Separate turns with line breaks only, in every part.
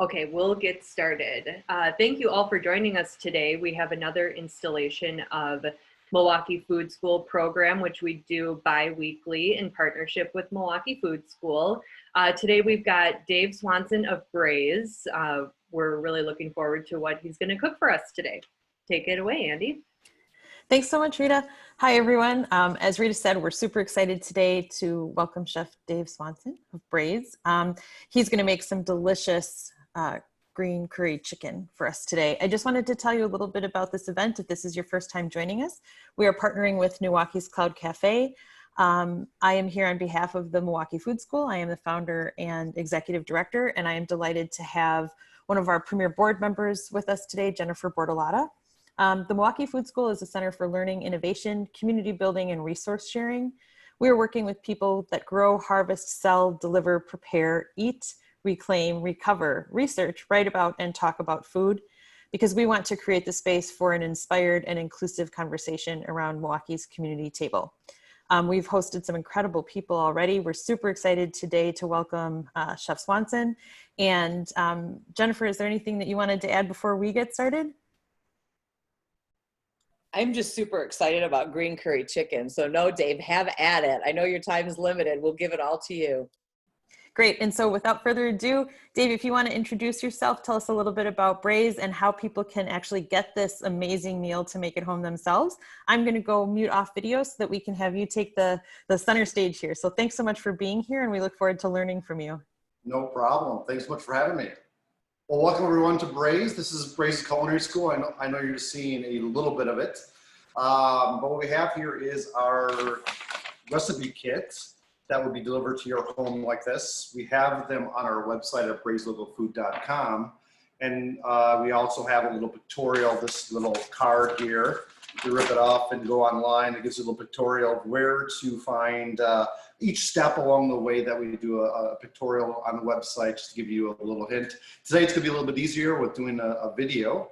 Okay, we'll get started. Thank you all for joining us today. We have another installation of MKE Food School program, which we do bi-weekly in partnership with MKE Food School. Today we've got Dave Swanson of Braise. We're really looking forward to what he's going to cook for us today. Take it away, Andy.
Thanks so much, Rita. Hi, everyone. As Rita said, we're super excited today to welcome Chef Dave Swanson of Braise. He's going to make some delicious green curry chicken for us today. I just wanted to tell you a little bit about this event. If this is your first time joining us, we are partnering with NEWaukee's Cloud Cafe. I am here on behalf of the MKE Food School. I am the founder and executive director, and I am delighted to have one of our premier board members with us today, Jennifer Bortolotta. The MKE Food School is a center for learning, innovation, community building, and resource sharing. We are working with people that grow, harvest, sell, deliver, prepare, eat, reclaim, recover, research, write about, and talk about food, because we want to create the space for an inspired and inclusive conversation around Milwaukee's community table. We've hosted some incredible people already. We're super excited today to welcome Chef Swanson. And Jennifer, is there anything that you wanted to add before we get started?
I'm just super excited about green curry chicken. So no, Dave, have at it. I know your time is limited. We'll give it all to you.
Great. And so without further ado, Dave, if you want to introduce yourself, tell us a little bit about Braise and how people can actually get this amazing meal to make it home themselves. I'm going to go mute off video so that we can have you take the center stage here. So thanks so much for being here, and we look forward to learning from you.
No problem. Thanks so much for having me. Well, welcome everyone to Braise. This is Braise's Culinary School. I know you're seeing a little bit of it. But what we have here is our recipe kit that will be delivered to your home like this. We have them on our website at braiselocalfood.com. And we also have a little pictorial, this little card here. You rip it off and go online. It gives you a little pictorial of where to find each step along the way that we do a pictorial on the website, just to give you a little hint. Today it's gonna be a little bit easier with doing a video.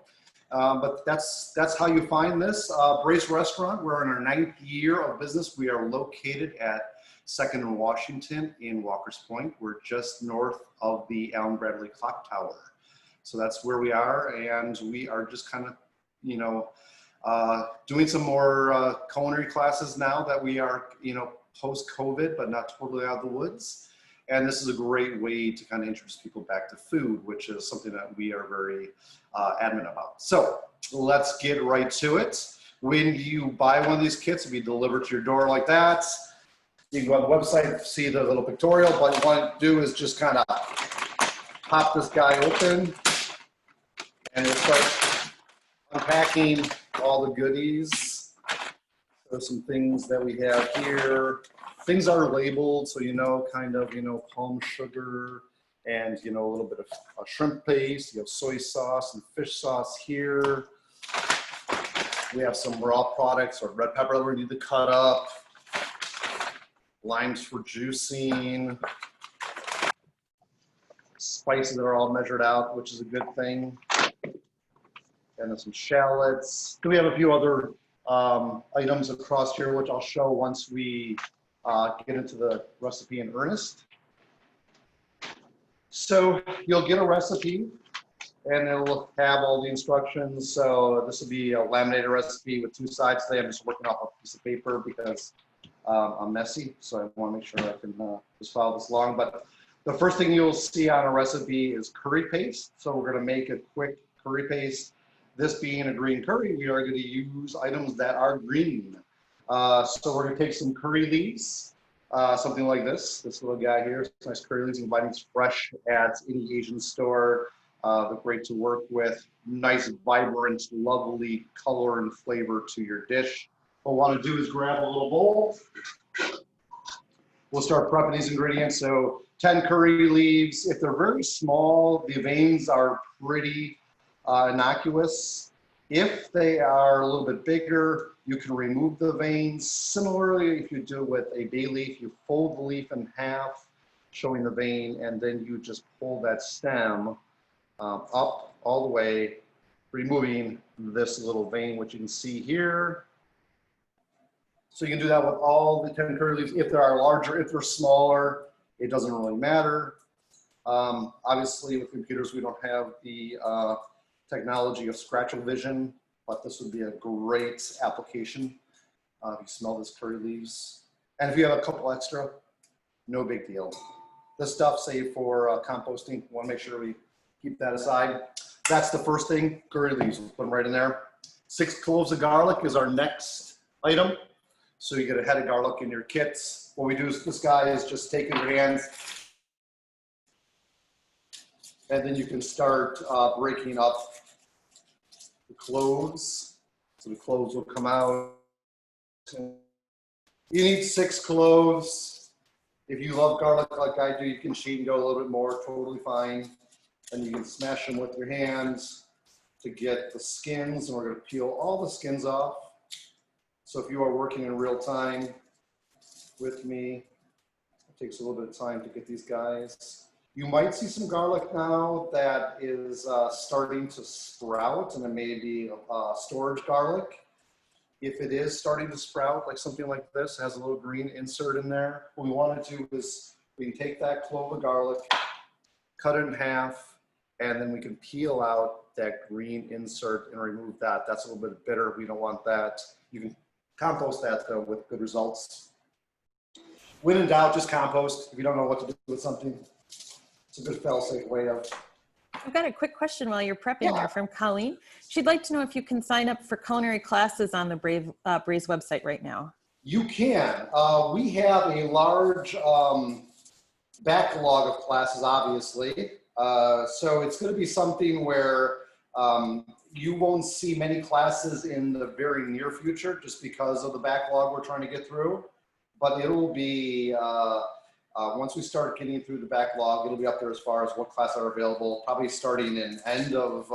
But that's how you find this. Braise Restaurant, we're in our 9th year of business. We are located at 2nd and Washington in Walker's Point. We're just north of the Allen Bradley Clock Tower. So that's where we are, and we are just kind of, you know, doing some more culinary classes now that we are, you know, post-COVID, but not totally out of the woods. And this is a great way to kind of introduce people back to food, which is something that we are very adamant about. So let's get right to it. When you buy one of these kits, it'll be delivered to your door like that. You can go on the website, see the little pictorial, but what you want to do is just kind of pop this guy open and we'll start unpacking all the goodies. So some things that we have here. Things are labeled, so you know, kind of, you know, palm sugar and, you know, a little bit of shrimp paste. You have soy sauce and fish sauce here. We have some raw products or red pepper that we need to cut up. Limes for juicing. Spices that are all measured out, which is a good thing. And then some shallots. Then we have a few other items across here, which I'll show once we get into the recipe in earnest. So you'll get a recipe and it'll have all the instructions. So this will be a laminated recipe with 2 sides. Today I'm just working off a piece of paper because I'm messy. So I want to make sure I can just follow this along. But the first thing you'll see on a recipe is curry paste. So we're going to make a quick curry paste. This being a green curry, we are going to use items that are green. So we're going to take some curry leaves, something like this little guy here. It's nice curry leaves. You can buy these fresh at any Asian store. They're great to work with. Nice, vibrant, lovely color and flavor to your dish. What we want to do is grab a little bowl. We'll start prepping these ingredients. So 10 curry leaves. If they're very small, the veins are pretty innocuous. If they are a little bit bigger, you can remove the veins. Similarly, if you do it with a bay leaf, you fold the leaf in half, showing the vein, and then you just pull that stem up all the way, removing this little vein, which you can see here. So you can do that with all the 10 curly leaves. If they are larger, if they're smaller, it doesn't really matter. Obviously with computers, we don't have the technology of scratchable vision, but this would be a great application. If you smell this curry leaves. And if you have a couple extra, no big deal. This stuff, say for composting, want to make sure we keep that aside. That's the first thing, curry leaves, we'll put them right in there. 6 cloves of garlic is our next item. So you get a head of garlic in your kits. What we do is this guy is just take in your hands and then you can start breaking up the cloves. So the cloves will come out. You need 6 cloves. If you love garlic like I do, you can cheat and go a little bit more, totally fine. And you can smash them with your hands to get the skins, and we're gonna peel all the skins off. So if you are working in real time with me, it takes a little bit of time to get these guys. You might see some garlic now that is starting to sprout, and it may be storage garlic. If it is starting to sprout, like something like this, has a little green insert in there, what we want to do is we can take that clove of garlic, cut it in half, and then we can peel out that green insert and remove that. That's a little bit bitter. We don't want that. You can compost that though with good results. When in doubt, just compost. If you don't know what to do with something, it's a good fail-safe way of.
I've got a quick question while you're prepping there from Colleen. She'd like to know if you can sign up for culinary classes on the Braise website right now.
You can. We have a large backlog of classes, obviously. So it's going to be something where you won't see many classes in the very near future just because of the backlog we're trying to get through. But it will be, once we start getting through the backlog, it'll be up there as far as what classes are available, probably starting in end of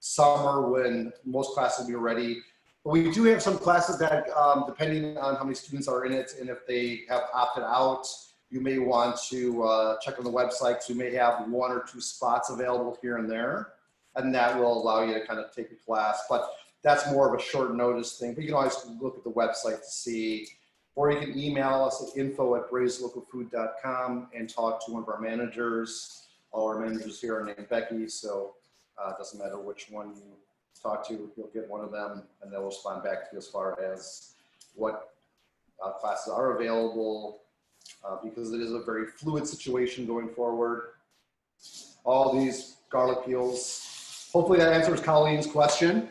summer when most classes will be ready. But we do have some classes that, depending on how many students are in it and if they have opted out, you may want to check on the website. So you may have 1 or 2 spots available here and there, and that will allow you to kind of take a class. But that's more of a short notice thing. But you can always look at the website to see, or you can email us at info@braiselocalfood.com and talk to one of our managers. All our managers here are named Becky, so it doesn't matter which one you talk to, you'll get one of them, and they'll respond back to you as far as what classes are available, because it is a very fluid situation going forward. All these garlic peels. Hopefully that answers Colleen's question.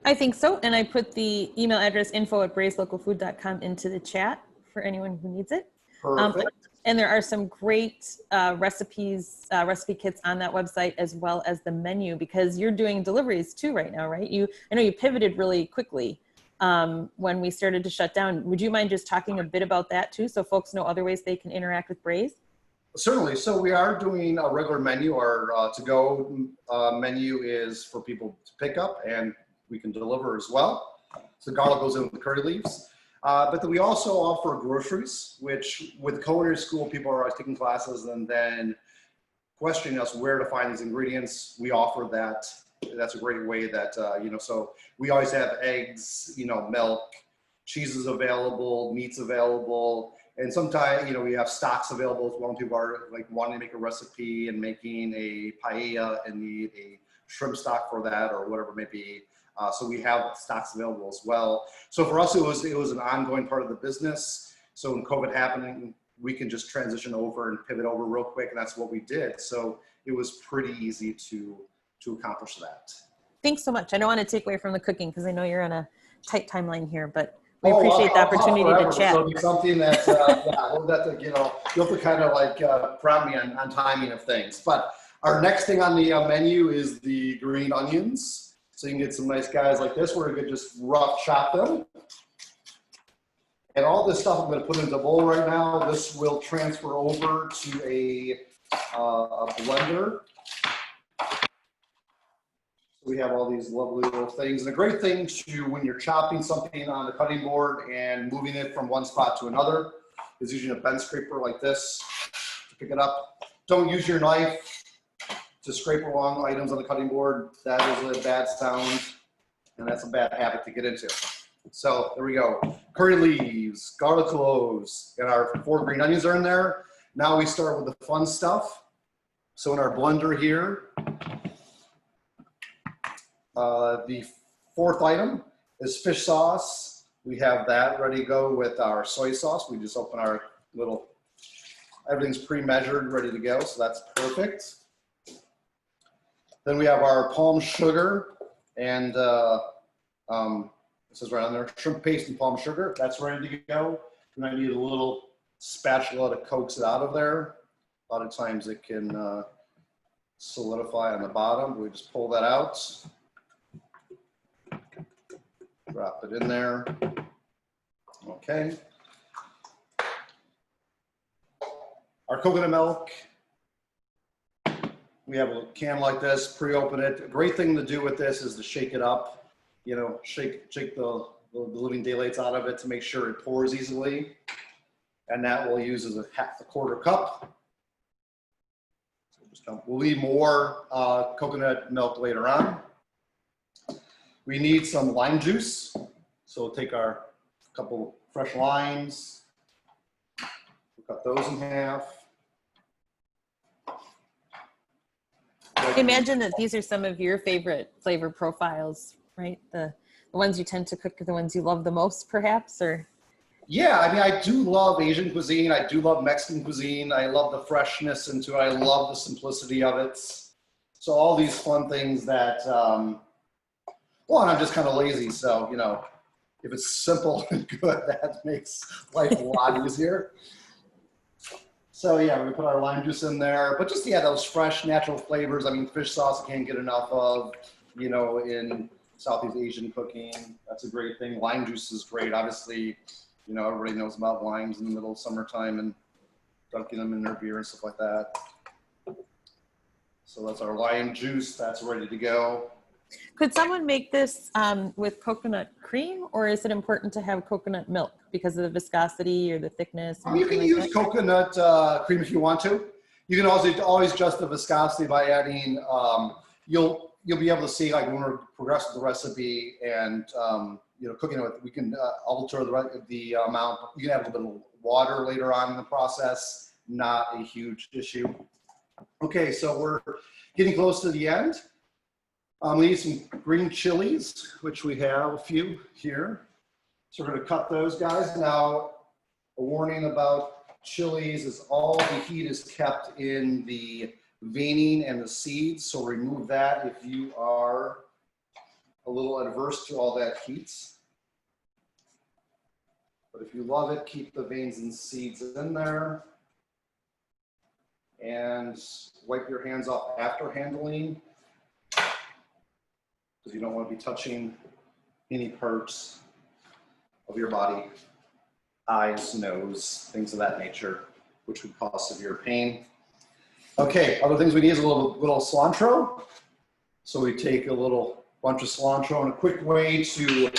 I think so, and I put the email address info@braiselocalfood.com into the chat for anyone who needs it.
Perfect.
And there are some great recipe kits on that website, as well as the menu, because you're doing deliveries too right now, right? I know you pivoted really quickly when we started to shut down. Would you mind just talking a bit about that too, so folks know other ways they can interact with Braise?
Certainly. So we are doing a regular menu. Our to-go menu is for people to pick up, and we can deliver as well. So garlic goes in with the curry leaves. But then we also offer groceries, which with culinary school, people are always taking classes and then questioning us where to find these ingredients. We offer that. That's a great way that, so we always have eggs, milk, cheeses available, meats available. And sometimes, we have stocks available as well. When people are like wanting to make a recipe and making a paella and need a shrimp stock for that or whatever it may be. So we have stocks available as well. So for us, it was an ongoing part of the business. So when COVID happening, we can just transition over and pivot over real quick, and that's what we did. So it was pretty easy to accomplish that.
Thanks so much. I don't want to take away from the cooking because I know you're on a tight timeline here, but we appreciate the opportunity to chat.
It'll be something that, you'll have to kind of like prompt me on timing of things. But our next thing on the menu is the green onions. So you can get some nice guys like this where you could just rough chop them. And all this stuff I'm going to put into a bowl right now. This will transfer over to a blender. We have all these lovely little things. And a great thing when you're chopping something on the cutting board and moving it from one spot to another is using a bench scraper like this to pick it up. Don't use your knife to scrape along items on the cutting board. That is a bad sound, and that's a bad habit to get into. So there we go. Curry leaves, garlic cloves, and our 4 green onions are in there. Now we start with the fun stuff. So in our blender here, the fourth item is fish sauce. We have that ready to go with our soy sauce. We just open our little, everything's pre-measured, ready to go, so that's perfect. Then we have our palm sugar and it says right on there, shrimp paste and palm sugar. That's ready to go. And I need a little spatula to coax it out of there. A lot of times it can solidify on the bottom. We just pull that out. Drop it in there. Okay. Our coconut milk. We have a can like this, pre-open it. A great thing to do with this is to shake it up. You know, shake the living daylights out of it to make sure it pours easily. And that we'll use as a quarter cup. We'll need more coconut milk later on. We need some lime juice. So we'll take our couple fresh limes, we'll cut those in half.
I imagine that these are some of your favorite flavor profiles, right? The ones you tend to cook are the ones you love the most, perhaps, or?
Yeah, I mean, I do love Asian cuisine. I do love Mexican cuisine. I love the freshness into it. I love the simplicity of it. So all these fun things that, well, and I'm just kind of lazy. So, you know, if it's simple and good, that makes life a lot easier. So yeah, we put our lime juice in there, but just, yeah, those fresh natural flavors. I mean, fish sauce I can't get enough of, you know, in Southeast Asian cooking. That's a great thing. Lime juice is great. Obviously, you know, everybody knows about limes in the middle of summertime and dunking them in their beer and stuff like that. So that's our lime juice. That's ready to go.
Could someone make this with coconut cream, or is it important to have coconut milk because of the viscosity or the thickness?
You can use coconut cream if you want to. You can also always adjust the viscosity by adding, you'll be able to see, like, when we're progressing the recipe and you know, cooking it, we can alter the amount. You can add a little bit of water later on in the process. Not a huge issue. Okay, so we're getting close to the end. We need some green chilies, which we have a few here. So we're going to cut those guys. Now, a warning about chilies is all the heat is kept in the veining and the seeds. So remove that if you are a little adverse to all that heat. But if you love it, keep the veins and seeds in there. And wipe your hands off after handling, because you don't want to be touching any parts of your body, eyes, nose, things of that nature, which would cause severe pain. Okay, other things we need is a little cilantro. So we take a little bunch of cilantro, and a quick way to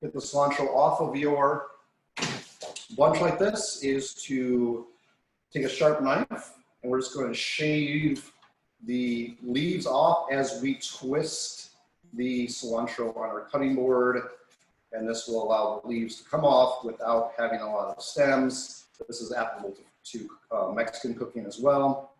get the cilantro off of your bunch like this is to take a sharp knife, and we're just going to shave the leaves off as we twist the cilantro on our cutting board. And this will allow the leaves to come off without having a lot of stems. This is applicable to Mexican cooking as well.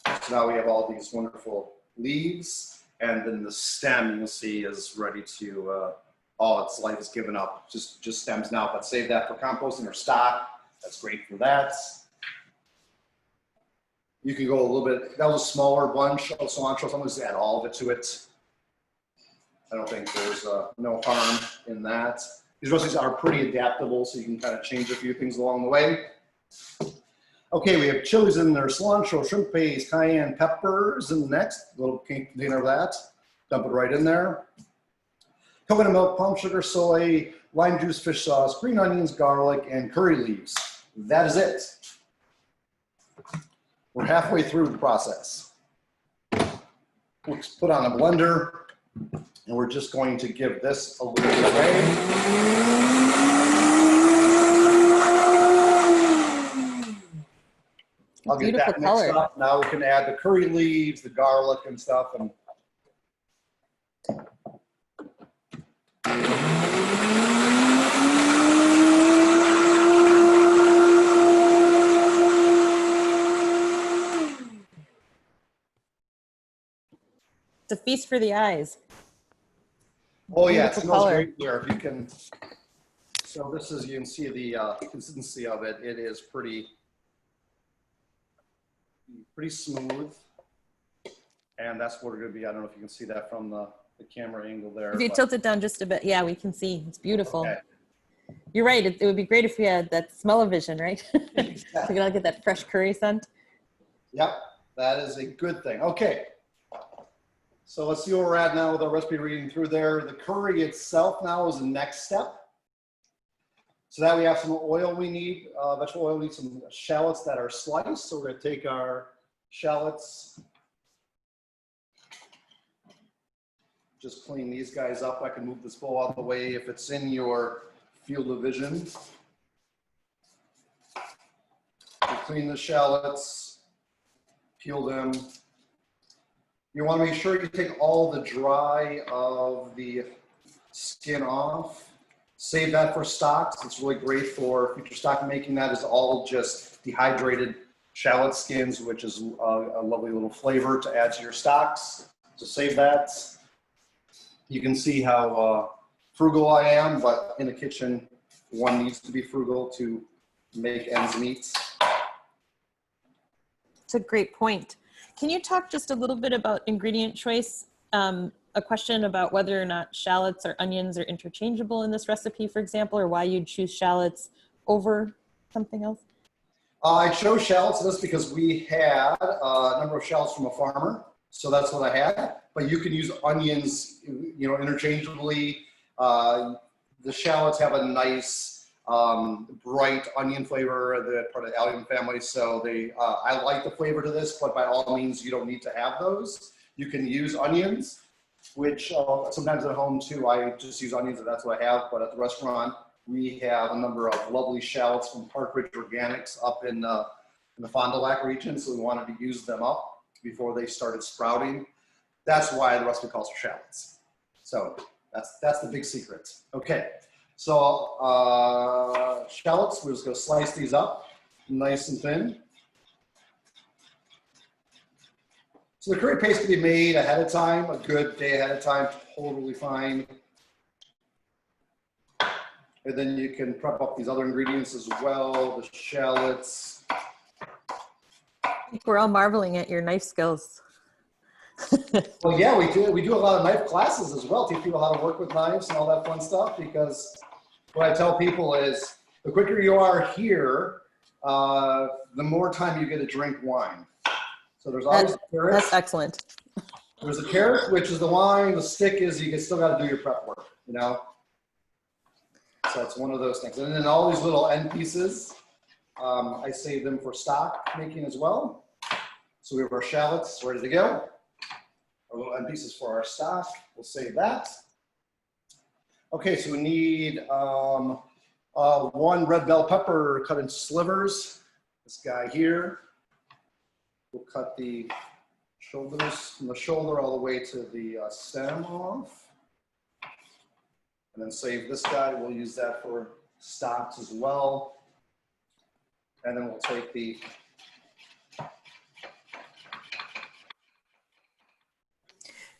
So now we have all these wonderful leaves, and then the stem, you'll see, is ready to, all its life is given up, just stems now, but save that for composting or stock. That's great for that. You can go a little bit, that was a smaller bunch of cilantro, so I'm just add all of it to it. I don't think there's no harm in that. These recipes are pretty adaptable, so you can kind of change a few things along the way. Okay, we have chilies in there, cilantro, shrimp paste, cayenne peppers in the next, little container of that. Dump it right in there. Coconut milk, palm sugar, soy, lime juice, fish sauce, green onions, garlic, and curry leaves. That is it. We're halfway through the process. We'll put on a blender, and we're just going to give this a little bit away. I'll get that mixed up. Now we can add the curry leaves, the garlic and stuff. And
It's a feast for the eyes.
Oh yeah, it
Beautiful
smells
color.
great here. If you can, so this is, you can see the consistency of it. It is pretty smooth. And that's what we're gonna be. I don't know if you can see that from the camera angle there.
If you tilt it down just a bit, yeah, we can see. It's beautiful.
Okay.
You're right. It would be great if we had that smell-o-vision, right? So we gotta get that fresh curry scent.
Yep, that is a good thing. Okay. So let's see where we're at now with our recipe reading through there. The curry itself now is the next step. So that we have some oil we need, vegetable oil, we need some shallots that are sliced. So we're gonna take our shallots, just clean these guys up. I can move this bowl out of the way if it's in your field of vision. So clean the shallots, peel them. You want to make sure you take all the dry of the skin off. Save that for stocks. It's really great for future stock making. That is all just dehydrated shallot skins, which is a lovely little flavor to add to your stocks. So save that. You can see how frugal I am, but in the kitchen, one needs to be frugal to make ends meet.
It's a great point. Can you talk just a little bit about ingredient choice? A question about whether or not shallots or onions are interchangeable in this recipe, for example, or why you'd choose shallots over something else?
I chose shallots in this because we had a number of shallots from a farmer, so that's what I had. But you can use onions, you know, interchangeably. The shallots have a nice, bright onion flavor. They're part of the allium family, so they. I like the flavor to this, but by all means, you don't need to have those. You can use onions, which sometimes at home too. I just use onions, and that's what I have. But at the restaurant, we have a number of lovely shallots from Parkridge Organics up in the Fond du Lac region, so we wanted to use them up before they started sprouting. That's why the recipe calls for shallots. So that's the big secret. Okay, so shallots, we're just gonna slice these up nice and thin. So the curry paste can be made ahead of time, a good day ahead of time, totally fine. And then you can prep up these other ingredients as well, the shallots.
I think we're all marveling at your knife skills.
Well, yeah, we do a lot of knife classes as well, teach people how to work with knives and all that fun stuff, because what I tell people is the quicker you are here, the more time you get to drink wine. So there's always the carrot.
That's excellent.
There's the carrot, which is the wine. The stick is you still got to do your prep work, you know? So it's one of those things. And then all these little end pieces, I save them for stock making as well. So we have our shallots ready to go. Our little end pieces for our stock. We'll save that. Okay, so we need one red bell pepper cut into slivers. This guy here. We'll cut the shoulders from the shoulder all the way to the stem off. And then save this guy. We'll use that for stocks as well. And then we'll take the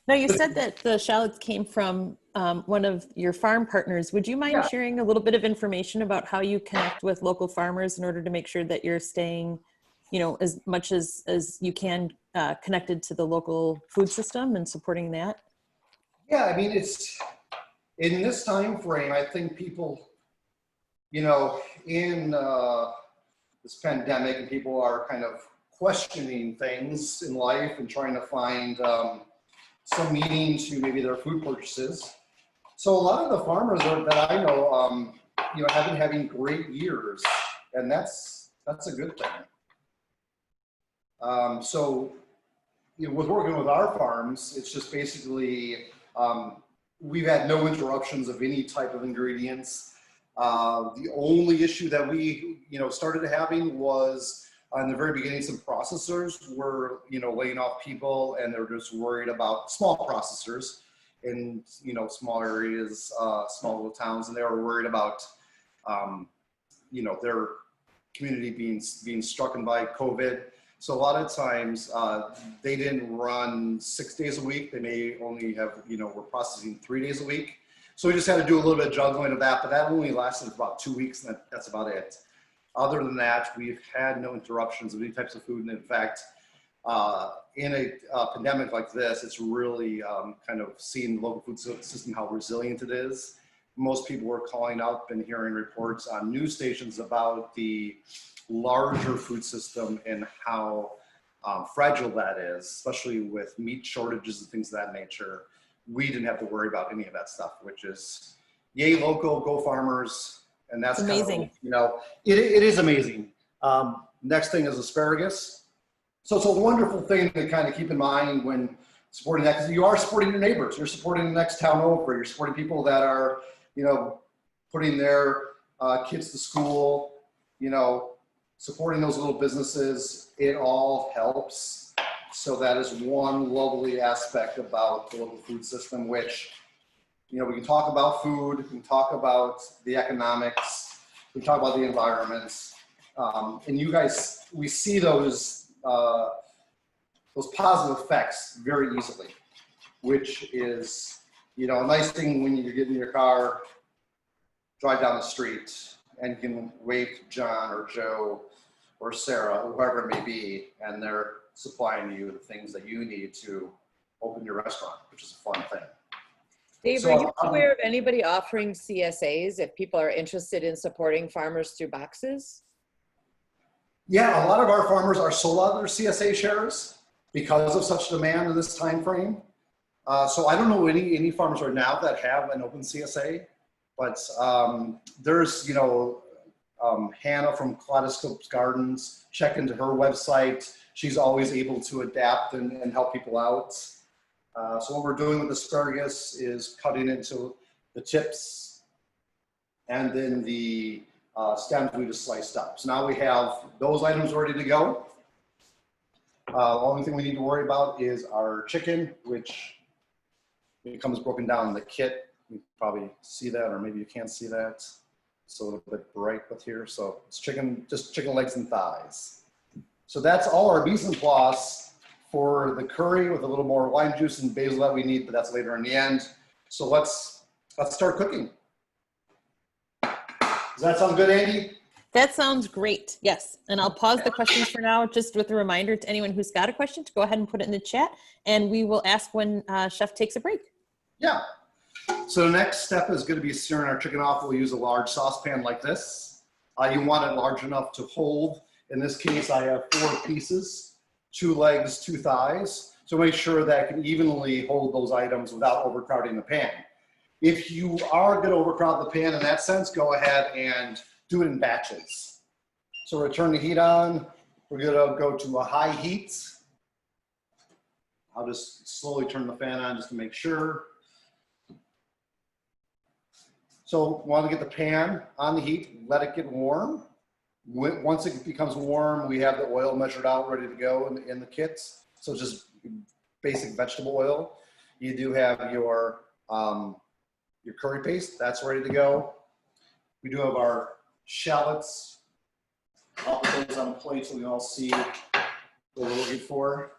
Now, you said that the shallots came from one of your farm partners. Would you mind sharing a little bit of information about how you connect with local farmers in order to make sure that you're staying, you know, as much as you can connected to the local food system and supporting that?
Yeah, I mean, it's in this time frame, I think people, you know, in this pandemic, and people are kind of questioning things in life and trying to find some meaning to maybe their food purchases. So a lot of the farmers that I know, you know, have been having great years, and that's a good thing. So, you know, with working with our farms, it's just basically we've had no interruptions of any type of ingredients. The only issue that we, you know, started having was in the very beginning, some processors were, you know, laying off people, and they're just worried about small processors in, you know, small areas, small little towns, and they were worried about, you know, their community being struck by COVID. So a lot of times they didn't run 6 days a week. They may only have, we're processing 3 days a week. So we just had to do a little bit of juggling of that, but that only lasted about 2 weeks, and that's about it. Other than that, we've had no interruptions of any types of food. And in fact, in a pandemic like this, it's really kind of seeing the local food system, how resilient it is. Most people were calling out and hearing reports on news stations about the larger food system and how fragile that is, especially with meat shortages and things of that nature. We didn't have to worry about any of that stuff, which is yay local, go farmers. And that's
amazing.
Kind of, it is amazing. Next thing is asparagus. So it's a wonderful thing to kind of keep in mind when supporting that, because you are supporting your neighbors. You're supporting the next town over. You're supporting people that are, putting their kids to school, supporting those little businesses. It all helps. So that is one lovely aspect about the local food system, which, we can talk about food, we can talk about the economics, we can talk about the environments. And you guys, we see those positive effects very easily, which is, a nice thing when you get in your car, drive down the street, and you can wave to John or Joe or Sarah, whoever it may be, and they're supplying you the things that you need to open your restaurant, which is a fun thing.
Dave, are you aware of anybody offering CSAs if people are interested in supporting farmers through boxes?
Yeah, a lot of our farmers are sold out of their CSA shares because of such demand in this time frame. So I don't know any farmers right now that have an open CSA, but there's, Hannah from Kaleidoscope Gardens. Check into her website. She's always able to adapt and help people out. So what we're doing with asparagus is cutting into the tips, and then the stems we just sliced up. So now we have those items ready to go. Only thing we need to worry about is our chicken, which becomes broken down in the kit. You can probably see that, or maybe you can't see that. It's a little bit bright with here. So it's chicken, just chicken legs and thighs. So that's all our mise en place for the curry with a little more lime juice and basil that we need, but that's later in the end. So let's start cooking. Does that sound good, Andy?
That sounds great. Yes. And I'll pause the questions for now, just with a reminder to anyone who's got a question to go ahead and put it in the chat, and we will ask when Chef takes a break.
Yeah. So the next step is going to be searing our chicken off. We'll use a large saucepan like this. You want it large enough to hold. In this case, I have 4 pieces, 2 legs, 2 thighs. So make sure that I can evenly hold those items without overcrowding the pan. If you are going to overcrowd the pan in that sense, go ahead and do it in batches. So we're going to turn the heat on. We're going to go to a high heat. I'll just slowly turn the fan on just to make sure. So want to get the pan on the heat, let it get warm. Once it becomes warm, we have the oil measured out, ready to go in the kits. So just basic vegetable oil. You do have your curry paste, that's ready to go. We do have our shallots. I'll put those on the plate so we can all see what we're looking for.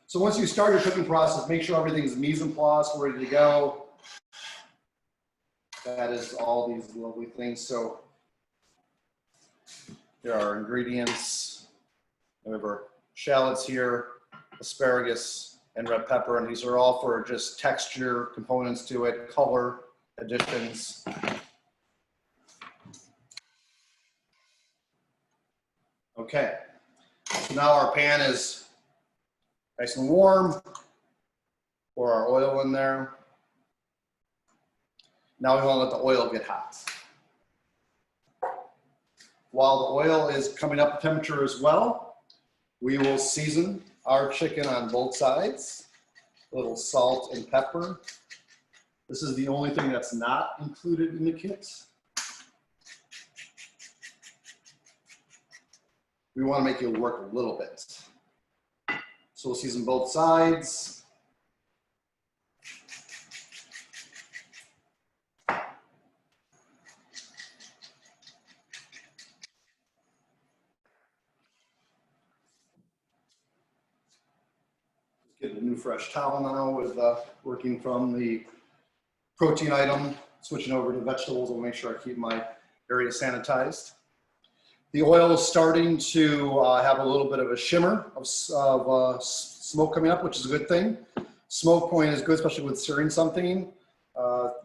So once you start your cooking process, make sure everything's mise en place, ready to go. That is all these lovely things. So there are ingredients. We have our shallots here, asparagus, and red pepper, and these are all for just texture components to it, color additions. Okay, so now our pan is nice and warm. Pour our oil in there. Now we want to let the oil get hot. While the oil is coming up to temperature as well, we will season our chicken on both sides. A little salt and pepper. This is the only thing that's not included in the kit. We want to make it work a little bit. So we'll season both sides. Get a new fresh towel now with working from the protein item, switching over to vegetables. I'll make sure I keep my area sanitized. The oil is starting to have a little bit of a shimmer of smoke coming up, which is a good thing. Smoke point is good, especially with searing something.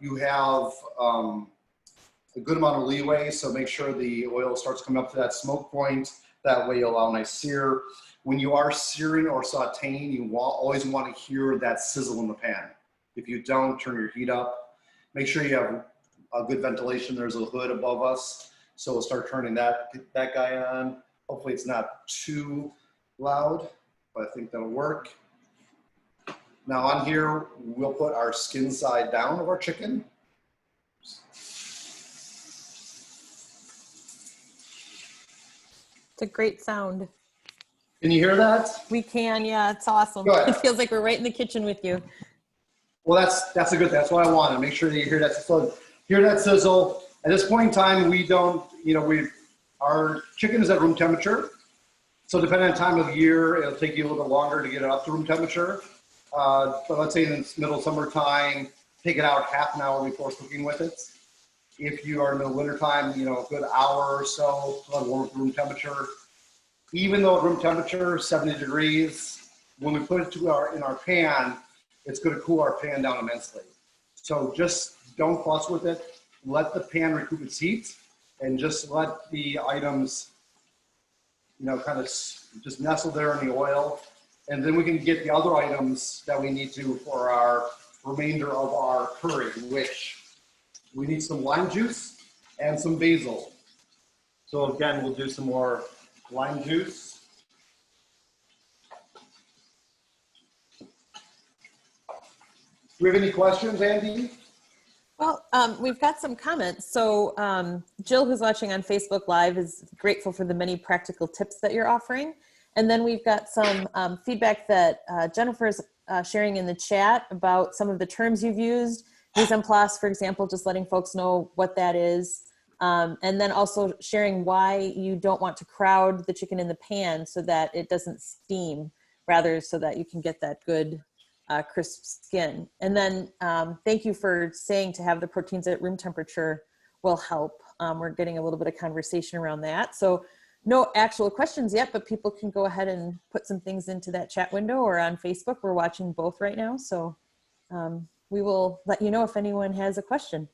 You have a good amount of leeway, so make sure the oil starts coming up to that smoke point. That way you'll allow a nice sear. When you are searing or sauteing, you always want to hear that sizzle in the pan. If you don't, turn your heat up. Make sure you have a good ventilation. There's a hood above us, so we'll start turning that guy on. Hopefully it's not too loud, but I think that'll work. Now on here, we'll put our skin side down of our chicken.
It's a great sound.
Can you hear that?
We can, yeah, it's awesome.
Good.
It feels like we're right in the kitchen with you.
Well, that's a good thing. That's what I wanted. Make sure that you hear that. So hear that sizzle. At this point in time, we don't, our chicken is at room temperature. So depending on time of year, it'll take you a little bit longer to get it up to room temperature. But let's say in the middle of summertime, take it out half an hour before cooking with it. If you are in the wintertime, a good hour or so, let it warm to room temperature. Even though at room temperature, 70 degrees, when we put it in our pan, it's going to cool our pan down immensely. So just don't fuss with it. Let the pan recoup its heat and just let the items, kind of just nestle there in the oil. And then we can get the other items that we need to for our remainder of our curry, which we need some lime juice and some basil. So again, we'll do some more lime juice. Do we have any questions, Andy?
Well, we've got some comments. So Jill, who's watching on Facebook Live, is grateful for the many practical tips that you're offering. And then we've got some feedback that Jennifer's sharing in the chat about some of the terms you've used. Mise en place, for example, just letting folks know what that is. And then also sharing why you don't want to crowd the chicken in the pan so that it doesn't steam, rather so that you can get that good crisp skin. And then thank you for saying to have the proteins at room temperature will help. We're getting a little bit of conversation around that. So no actual questions yet, but people can go ahead and put some things into that chat window or on Facebook. We're watching both right now. So we will let you know if anyone has a question.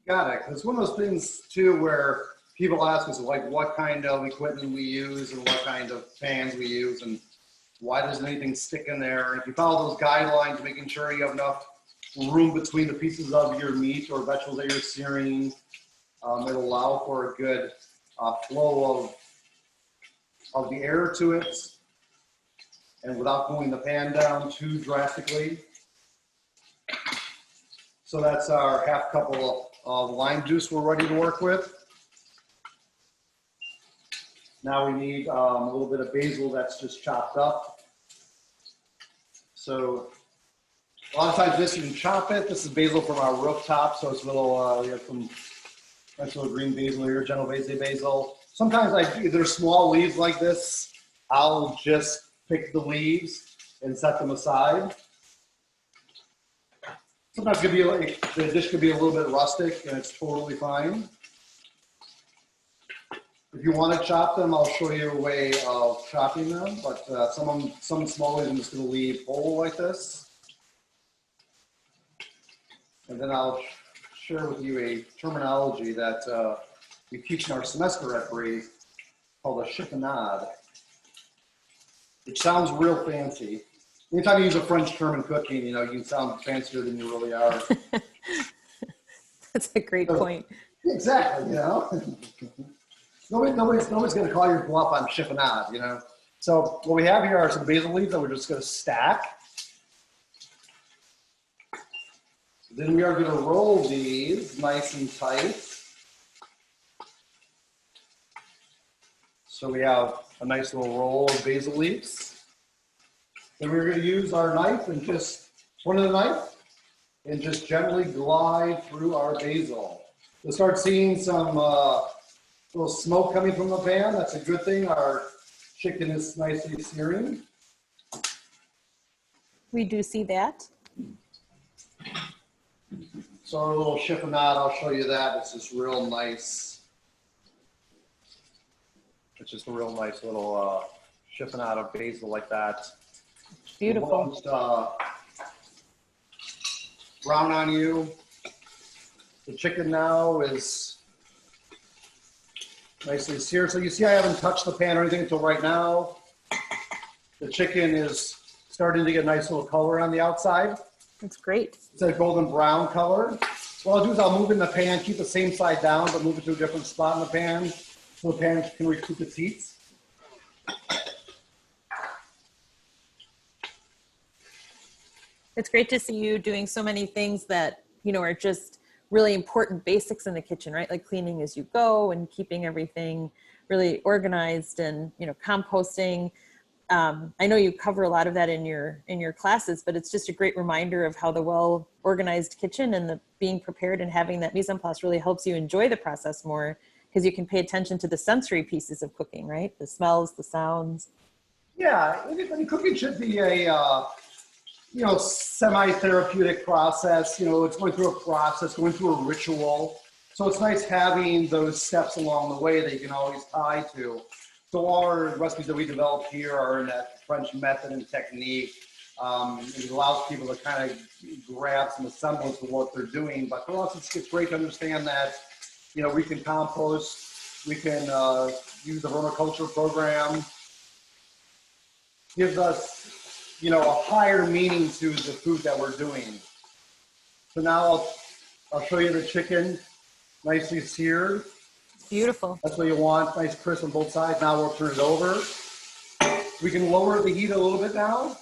Got it. It's one of those things too where people ask us like what kind of equipment we use and what kind of pans we use and why doesn't anything stick in there. And if you follow those guidelines, making sure you have enough room between the pieces of your meat or vegetables that you're searing, it'll allow for a good flow of the air to it and without cooling the pan down too drastically. So that's our half cup of lime juice we're ready to work with. Now we need a little bit of basil that's just chopped up. So a lot of times this, you can chop it. This is basil from our rooftop, so it's a little, we have some nice little green basil here, Genovese basil. Sometimes there's small leaves like this. I'll just pick the leaves and set them aside. Sometimes it could be like, the dish could be a little bit rustic and it's totally fine. If you want to chop them, I'll show you a way of chopping them, but some small leaves I'm just going to leave whole like this. And then I'll share with you a terminology that we teach in our semester at Braise called a chiffonade, which sounds real fancy. Anytime you use a French term in cooking, you sound fancier than you really are.
That's a great point.
Exactly, Nobody's going to call your bluff on chiffonade, So what we have here are some basil leaves that we're just going to stack. Then we are going to roll these nice and tight. So we have a nice little roll of basil leaves. Then we're going to use our knife and just point of the knife and just gently glide through our basil. We'll start seeing some little smoke coming from the pan. That's a good thing. Our chicken is nicely searing.
We do see that.
So our little chiffonade, I'll show you that. It's just real nice. It's just a real nice little chiffonade of basil like that.
Beautiful.
It won't, brown on you. The chicken now is nicely seared. So you see I haven't touched the pan or anything until right now. The chicken is starting to get a nice little color on the outside.
That's great.
It's a golden brown color. What I'll do is I'll move it in the pan, keep the same side down, but move it to a different spot in the pan so the pan can recoup its heat.
It's great to see you doing so many things that, are just really important basics in the kitchen, right? Like cleaning as you go and keeping everything really organized and, composting. I know you cover a lot of that in your classes, but it's just a great reminder of how the well-organized kitchen and the being prepared and having that mise en place really helps you enjoy the process more because you can pay attention to the sensory pieces of cooking, right? The smells, the sounds.
Yeah, and cooking should be a, semi-therapeutic process. It's going through a process, going through a ritual. So it's nice having those steps along the way that you can always tie to. So our recipes that we develop here are in that French method and technique. It allows people to kind of grab some semblance of what they're doing. But for us, it's great to understand that, we can compost, we can use the vermiculture program. Gives us, a higher meaning to the food that we're doing. So now I'll show you the chicken, nicely seared.
Beautiful.
That's what you want, nice crisp on both sides. Now we'll turn it over. We can lower the heat a little bit now.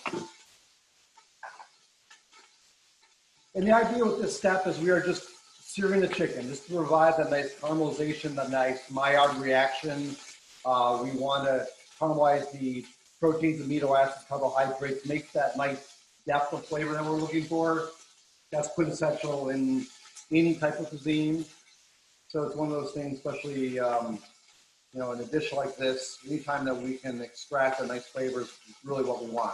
And the idea with this step is we are just searing the chicken, just to provide that nice caramelization, that nice Maillard reaction. We want to caramelize the proteins, amino acids, carbohydrates, make that nice depth of flavor that we're looking for. That's quintessential in any type of cuisine. So it's one of those things, especially, in a dish like this, anytime that we can extract a nice flavor is really what we want.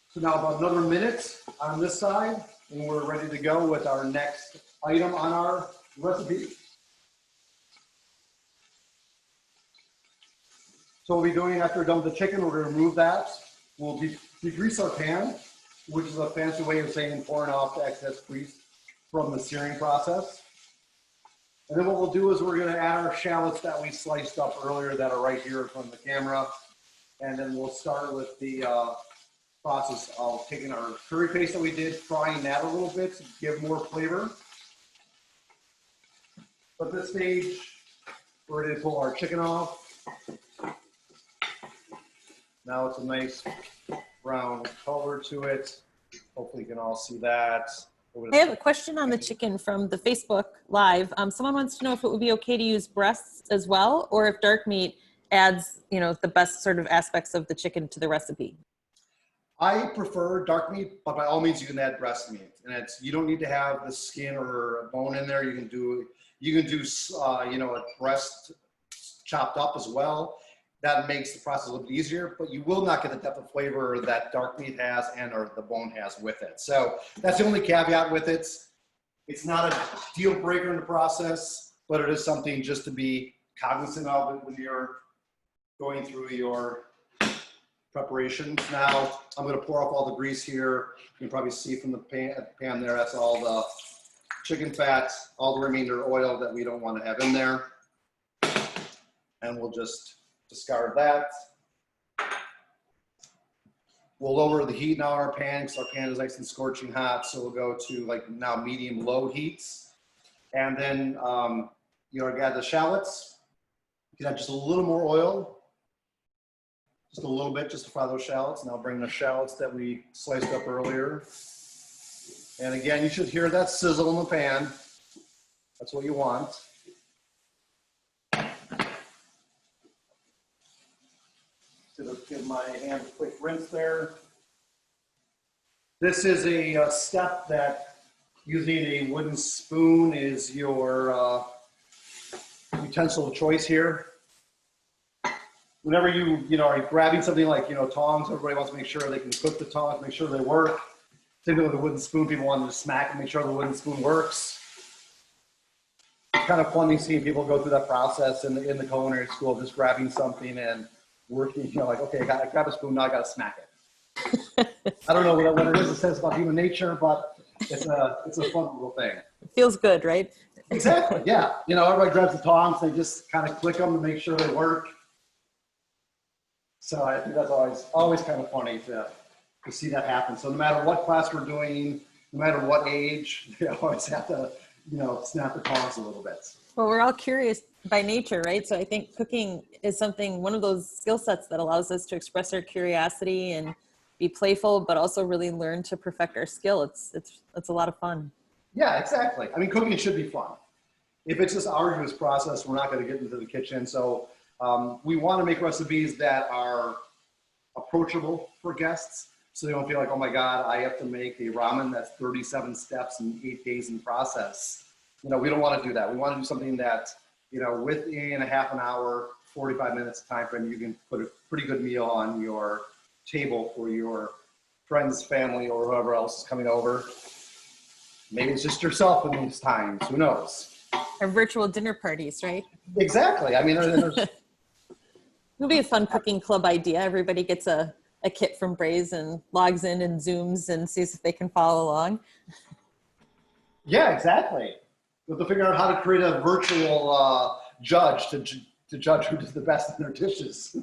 So now about another minute on this side, and we're ready to go with our next item on our recipe. So what we'll be doing after we're done with the chicken, we're going to remove that. We'll degrease our pan, which is a fancy way of saying pouring off the excess grease from the searing process. And then what we'll do is we're going to add our shallots that we sliced up earlier that are right here in front of the camera. And then we'll start with the process of taking our curry paste that we did, frying that a little bit to give more flavor. At this stage, we're ready to pull our chicken off. Now it's a nice brown color to it. Hopefully you can all see that.
I have a question on the chicken from the Facebook Live. Someone wants to know if it would be okay to use breasts as well, or if dark meat adds, the best sort of aspects of the chicken to the recipe.
I prefer dark meat, but by all means you can add breast meat, and you don't need to have the skin or a bone in there. You can do a breast chopped up as well. That makes the process a little bit easier, but you will not get the depth of flavor that dark meat has or the bone has with it. So that's the only caveat with it. It's not a deal breaker in the process, but it is something just to be cognizant of when you're going through your preparations. Now I'm going to pour off all the grease here. You can probably see from the pan there, that's all the chicken fat, all the remainder oil that we don't want to have in there. And we'll just discard that. We'll lower the heat now on our pan because our pan is nice and scorching hot. So we'll go to now medium low heats. And then, add the shallots. You can add just a little more oil. Just a little bit, just to fry those shallots. And I'll bring the shallots that we sliced up earlier. And again, you should hear that sizzle in the pan. That's what you want. Just give my hand a quick rinse there. This is a step that using a wooden spoon is your utensil of choice here. whenever you know, are grabbing something like, you know, tongs, everybody wants to make sure they can cook the tongs, make sure they work. Same thing with the wooden spoon, people want to smack and make sure the wooden spoon works. It's kind of funny seeing people go through that process in the culinary school, just grabbing something and working, you know, like, okay, I got to grab a spoon, now I got to smack it. I don't know what it is, it says about human nature, but it's a fun little thing.
It feels good, right?
Exactly, yeah. You know, everybody grabs the tongs, they just kind of click them to make sure they work. So I think that's always kind of funny to see that happen. So no matter what class we're doing, no matter what age, they always have to, you know, snap the tongs a little bit.
Well, we're all curious by nature, right? So I think cooking is one of those skill sets that allows us to express our curiosity and be playful, but also really learn to perfect our skill. It's a lot of fun.
Yeah, exactly. I mean, cooking should be fun. If it's this arduous process, we're not going to get into the kitchen. So we want to make recipes that are approachable for guests, so they don't feel like, oh my God, I have to make a ramen that's 37 steps and 8 days in process. You know, we don't want to do that. We want to do something that, you know, within a half an hour, 45 minutes time frame, you can put a pretty good meal on your table for your friends, family, or whoever else is coming over. Maybe it's just yourself in these times, who knows?
Our virtual dinner parties, right?
Exactly. I mean, there's
It'll be a fun cooking club idea. Everybody gets a kit from Braise and logs in and Zooms and sees if they can follow along.
yeah, exactly. We have to figure out how to create a virtual judge to judge who does the best in their dishes.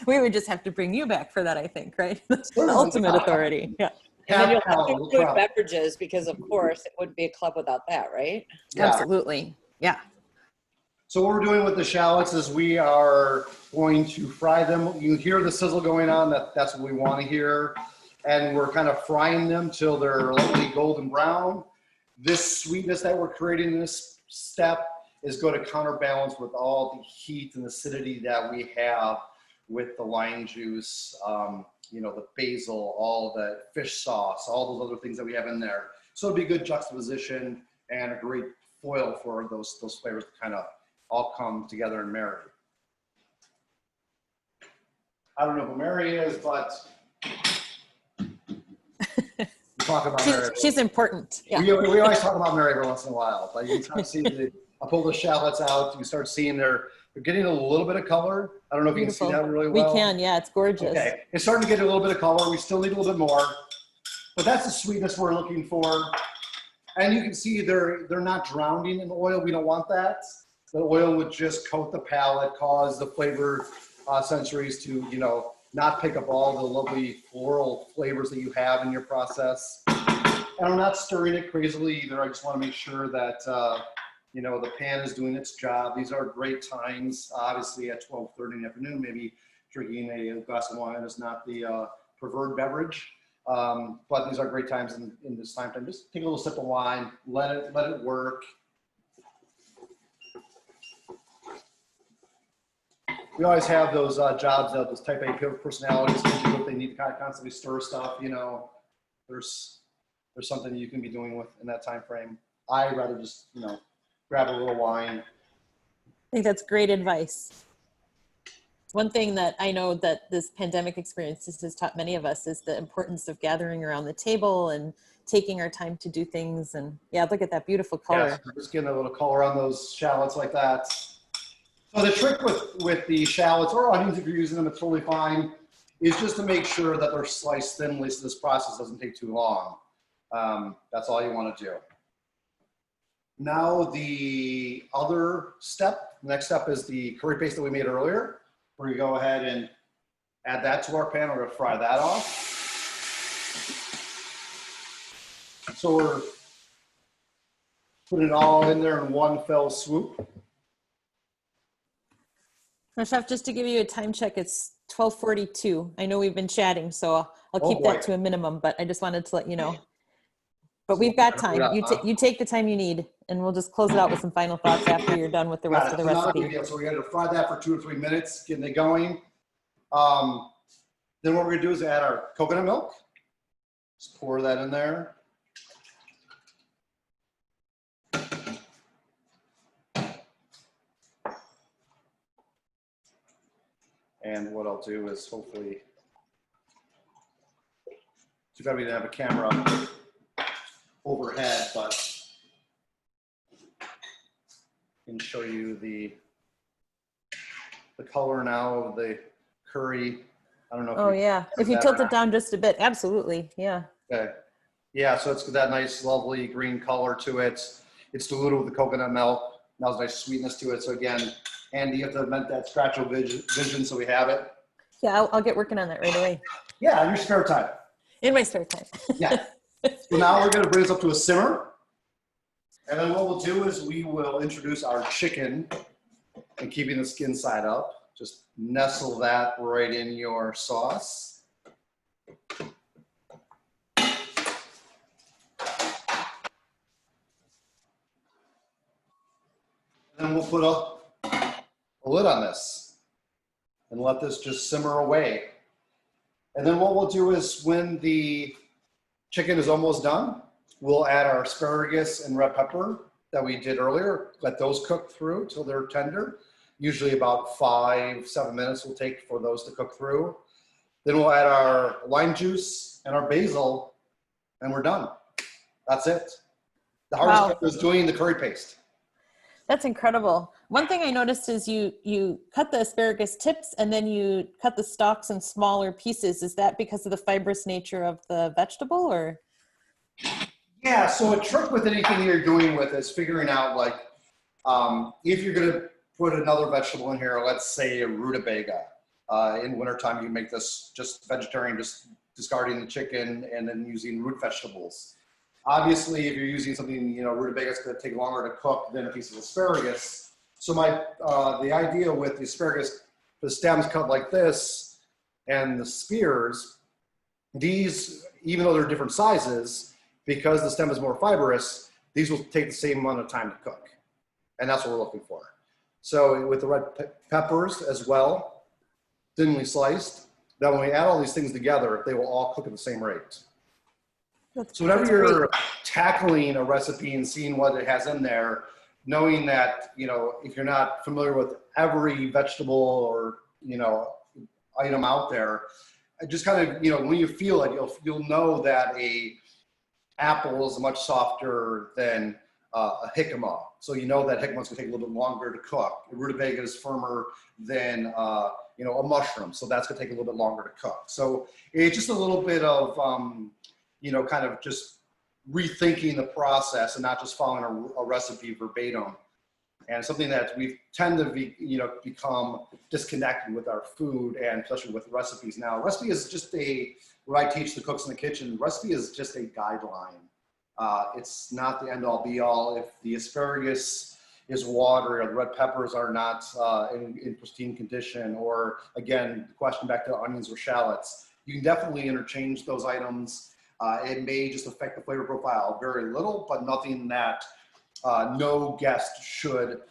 We would just have to bring you back for that, I think, right? The ultimate authority. Yeah.
And then you'll have
Half
to
pound,
include
crap.
beverages because, of course, it wouldn't be a club without that, right?
Yeah.
Absolutely. Yeah.
So what we're doing with the shallots is we are going to fry them. You hear the sizzle going on, that's what we want to hear. And we're kind of frying them till they're lightly golden brown. This sweetness that we're creating in this step is going to counterbalance with all the heat and acidity that we have with the lime juice, you know, the basil, all the fish sauce, all those other things that we have in there. So it'd be a good juxtaposition and a great foil for those flavors to kind of all come together and marry. I don't know who Mary is, but we talk about Mary.
She's important. Yeah.
We always talk about Mary every once in a while, but you can kind of see I pull the shallots out, you start seeing they're getting a little bit of color. I don't know if
Beautiful.
you can see that really well.
We can, yeah, it's gorgeous.
Okay, it's starting to get a little bit of color. We still need a little bit more, but that's the sweetness we're looking for. And you can see they're not drowning in oil. We don't want that. The oil would just coat the palate, cause the flavor sensories to, you know, not pick up all the lovely floral flavors that you have in your process. And I'm not stirring it crazily either. I just want to make sure that, you know, the pan is doing its job. These are great times. Obviously at 12:30 in the afternoon, maybe drinking a glass of wine is not the preferred beverage. But these are great times in this time frame. Just take a little sip of wine, let it work. We always have those jobs of those type A personalities who they need to kind of constantly stir stuff. You know, there's something you can be doing with in that time frame. I rather just, you know, grab a little wine.
I think that's great advice. One thing that I know that this pandemic experience has taught many of us is the importance of gathering around the table and taking our time to do things. And yeah, look at that beautiful color.
Yeah, just getting a little color on those shallots like that. So the trick with the shallots or onions, if you're using them, it's totally fine, is just to make sure that they're sliced thinly so this process doesn't take too long. That's all you want to do. Now the other step, the next step is the curry paste that we made earlier. We're gonna go ahead and add that to our pan. We're gonna fry that off. So we're putting it all in there in one fell swoop.
Now, Chef, just to give you a time check, it's 12:42. I know we've been chatting, so I'll keep
boy.
that to a minimum, but I just wanted to let you know. But we've got time. You take the time you need, and we'll just close it out with some final thoughts after you're done with the rest of the recipe.
So we're going to fry that for 2 or 3 minutes, getting it going. Then what we're going to do is add our coconut milk. Just pour that in there. And what I'll do is hopefully, too bad we didn't have a camera overhead, but I can show you the color now of the curry. I don't know.
Oh yeah, if you tilt it down just a bit, absolutely, yeah.
Okay. Yeah, so it's got that nice, lovely green color to it. It's diluted with the coconut milk. Now there's a nice sweetness to it. So again, Andy, you have to invent that scratch vision so we have it.
Yeah, I'll get working on that right away.
Yeah, in your spare time.
In my spare time.
Yeah. So now we're going to bring this up to a simmer. And then what we'll do is we will introduce our chicken and keeping the skin side up. Just nestle that right in your sauce. And then we'll put a lid on this and let this just simmer away. And then what we'll do is when the chicken is almost done, we'll add our asparagus and red pepper that we did earlier. Let those cook through till they're tender. Usually about 5-7 minutes will take for those to cook through. Then we'll add our lime juice and our basil, and we're done. That's it. The hardest part is doing the curry paste.
That's incredible. One thing I noticed is you cut the asparagus tips and then you cut the stalks in smaller pieces. Is that because of the fibrous nature of the vegetable, or?
Yeah, so a trick with anything you're doing with is figuring out, like, if you're gonna put another vegetable in here, let's say a rutabaga. In wintertime, you make this just vegetarian, just discarding the chicken and then using root vegetables. Obviously, if you're using something, rutabaga is going to take longer to cook than a piece of asparagus. So the idea with the asparagus, the stems cut like this, and the spears, these, even though they're different sizes, because the stem is more fibrous, these will take the same amount of time to cook. And that's what we're looking for. So with the red peppers as well, thinly sliced, that when we add all these things together, they will all cook at the same rate. So whenever you're tackling a recipe and seeing what it has in there, knowing that, if you're not familiar with every vegetable or, item out there, just kind of, when you feel it, you'll know that a apple is much softer than a jicama. So you know that jicama's gonna take a little bit longer to cook. A rutabaga is firmer than, a mushroom. So that's gonna take a little bit longer to cook. So it's just a little bit of, kind of just rethinking the process and not just following a recipe verbatim. And something that we tend to be, become disconnected with our food, and especially with recipes now. Recipe is just what I teach the cooks in the kitchen, recipe is just a guideline. It's not the end all be all. If the asparagus is watery or the red peppers are not in pristine condition, or again, the question back to onions or shallots, you can definitely interchange those items. It may just affect the flavor profile very little, but nothing that no guest should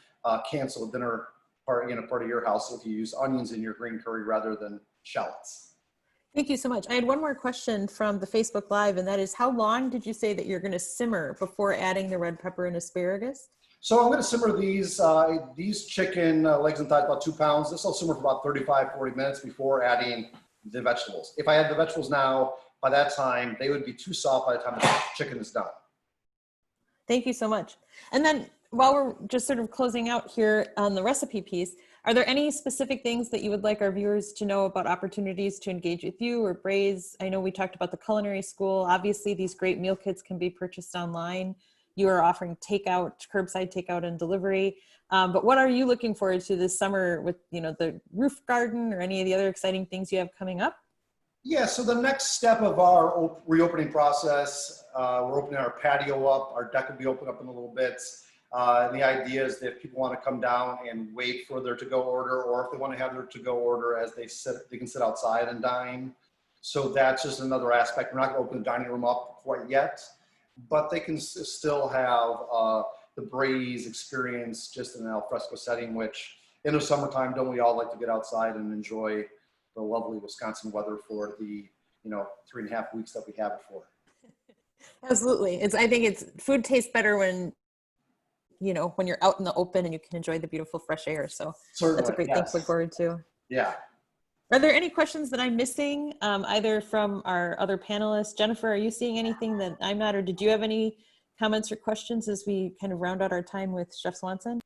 cancel a dinner party in a part of your house if you use onions in your green curry rather than shallots.
Thank you so much. I had one more question from the Facebook Live, and that is, how long did you say that you're going to simmer before adding the red pepper and asparagus?
So I'm going to simmer these chicken legs and thighs, about 2 pounds. This will simmer for about 35-40 minutes before adding the vegetables. If I add the vegetables now, by that time, they would be too soft by the time the chicken is done.
Thank you so much. And then while we're just sort of closing out here on the recipe piece, are there any specific things that you would like our viewers to know about opportunities to engage with you or Braise? I know we talked about the culinary school. Obviously, these great meal kits can be purchased online. You are offering takeout, curbside takeout and delivery. But what are you looking forward to this summer with, the roof garden or any of the other exciting things you have coming up?
Yeah, so the next step of our reopening process, we're opening our patio up. Our deck will be open up in a little bit. And the idea is that if people want to come down and wait for their to-go order, or if they want to have their to-go order as they can sit outside and dine. So that's just another aspect. We're not going to open the dining room up quite yet, but they can still have the Braise experience just in an alfresco setting, which in the summertime, don't we all like to get outside and enjoy the lovely Wisconsin weather for the 3.5 weeks that we have it for.
Absolutely. I think food tastes better when you're out in the open and you can enjoy the beautiful fresh air. So certainly, that's a great thing to look forward to.
Yeah.
Are there any questions that I'm missing, either from our other panelists? Jennifer, are you seeing anything that I'm not, or did you have any comments or questions as we kind of round out our time with Chef Swanson?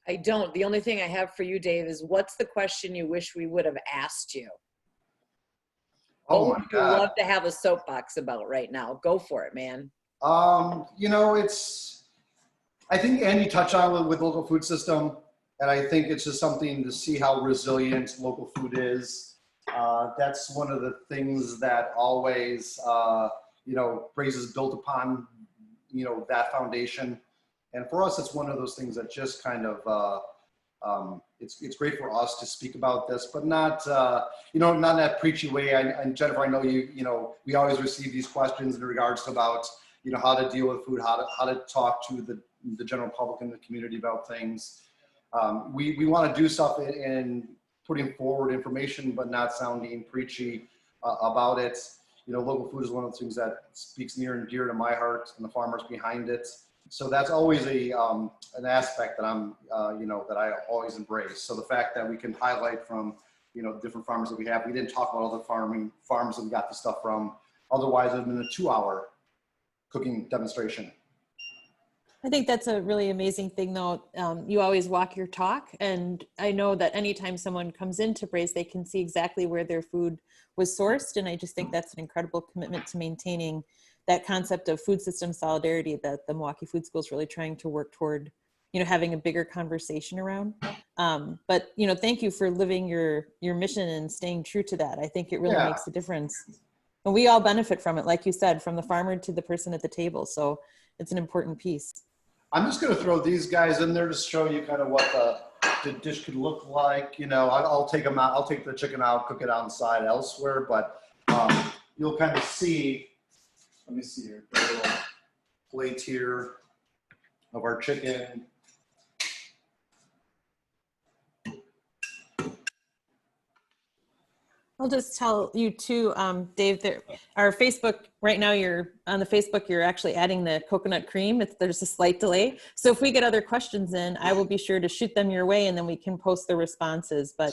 I don't. The only thing I have for you, Dave, is what's the question you wish we would have asked you?
Oh
What
my
would you
God.
love to have a soapbox about right now? Go for it, man.
You know, I think Andy touched on it with local food system, and I think it's just something to see how resilient local food is. That's one of the things that always, you know, Braise is built upon, you know, that foundation. And for us, it's one of those things that just kind of, it's great for us to speak about this, but not, you know, not in that preachy way. And Jennifer, I know you know, we always receive these questions in regards to about, you know, how to deal with food, how to talk to the general public and the community about things. We want to do stuff in putting forward information, but not sounding preachy about it. You know, local food is one of the things that speaks near and dear to my heart and the farmers behind it. So that's always an aspect that I'm, you know, that I always embrace. So the fact that we can highlight from, you know, different farmers that we have, we didn't talk about all the farms that we got the stuff from. Otherwise, it would have been a 2-hour cooking demonstration.
I think that's a really amazing thing, though. You always walk your talk, and I know that anytime someone comes into Braise, they can see exactly where their food was sourced, and I just think that's an incredible commitment to maintaining that concept of food system solidarity that the Milwaukee Food School is really trying to work toward, you know, having a bigger conversation around. But, you know, thank you for living your mission and staying true to that. I think it really makes a difference. And we all benefit from it, like you said, from the farmer to the person at the table. So it's an important piece.
I'm just going to throw these guys in there to show you kind of what the dish could look like. You know, I'll take them out. I'll take the chicken out, cook it outside elsewhere, but you'll kind of see. Let me see here. A little plate here of our chicken.
I'll just tell you too, Dave, our Facebook, right now you're on the Facebook, you're actually adding the coconut cream. There's a slight delay. So if we get other questions in, I will be sure to shoot them your way and then we can post the responses. But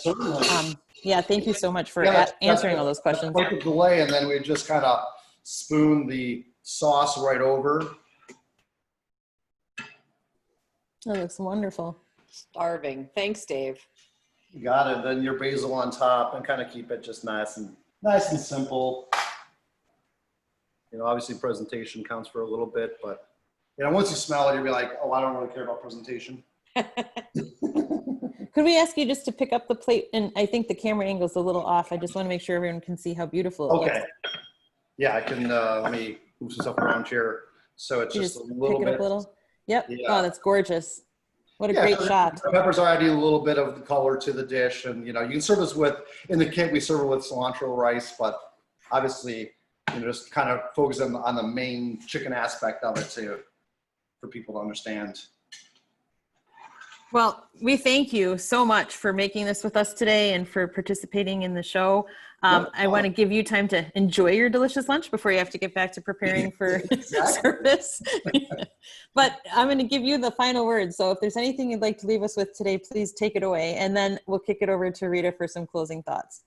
yeah, thank you so much for answering all those questions.
Quite the delay, and then we just kind of spoon the sauce right over.
That looks wonderful.
Starving. Thanks, Dave.
You got it. Then your basil on top, and kind of keep it just nice and simple. You know, obviously presentation counts for a little bit, but you know, once you smell it, you'll be like, oh, I don't really care about presentation.
Could we ask you just to pick up the plate? And I think the camera angle is a little off. I just want to make sure everyone can see how beautiful it looks.
Yeah, I can. Let me move some stuff around here. So it's just a little bit.
Pick it up a little. Yep.
Yeah.
Oh, that's gorgeous. What a great shot.
The peppers are adding a little bit of the color to the dish, and you know, you can serve this with, in the kit we serve it with cilantro rice, but obviously, you know, just kind of focus on the main chicken aspect of it too, for people to understand.
Well, we thank you so much for making this with us today and for participating in the show. I want to give you time to enjoy your delicious lunch before you have to get back to preparing for service. But I'm going to give you the final word. So if there's anything you'd like to leave us with today, please take it away. And then we'll kick it over to Rita for some closing thoughts.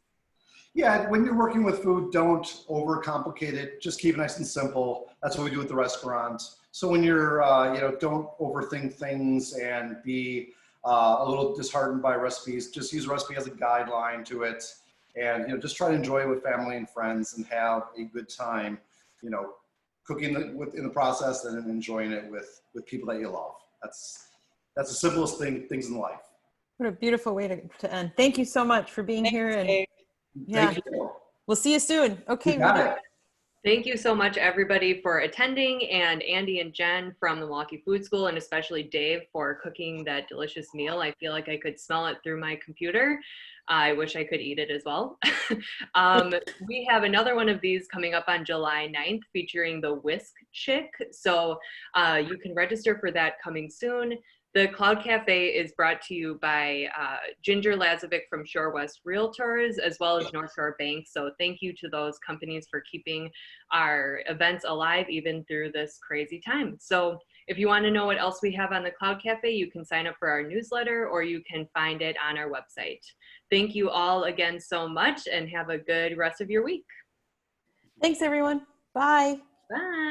Yeah, when you're working with food, don't overcomplicate it. Just keep it nice and simple. That's what we do at the restaurant. So when you're, you know, don't overthink things and be a little disheartened by recipes. Just use a recipe as a guideline to it, and you know, just try to enjoy it with family and friends and have a good time. You know, cooking in the process and enjoying it with people that you love. That's the simplest things in life.
What a beautiful way to end. Thank you so much for being here. And yeah, we'll see you soon. Okay.
Thank you so much, everybody, for attending, and Andy and Jen from the Milwaukee Food School, and especially Dave for cooking that delicious meal. I feel like I could smell it through my computer. I wish I could eat it as well. We have another one of these coming up on July 9th featuring the Whisk Chick. So you can register for that coming soon. The Cloud Cafe is brought to you by Ginger Lazovik from Shorewest Realtors, as well as North Shore Bank. So thank you to those companies for keeping our events alive even through this crazy time. So If you want to know what else we have on the Cloud Cafe, you can sign up for our newsletter or you can find it on our website. Thank you all again so much and have a good rest of your week.
Thanks, everyone. Bye.
Bye.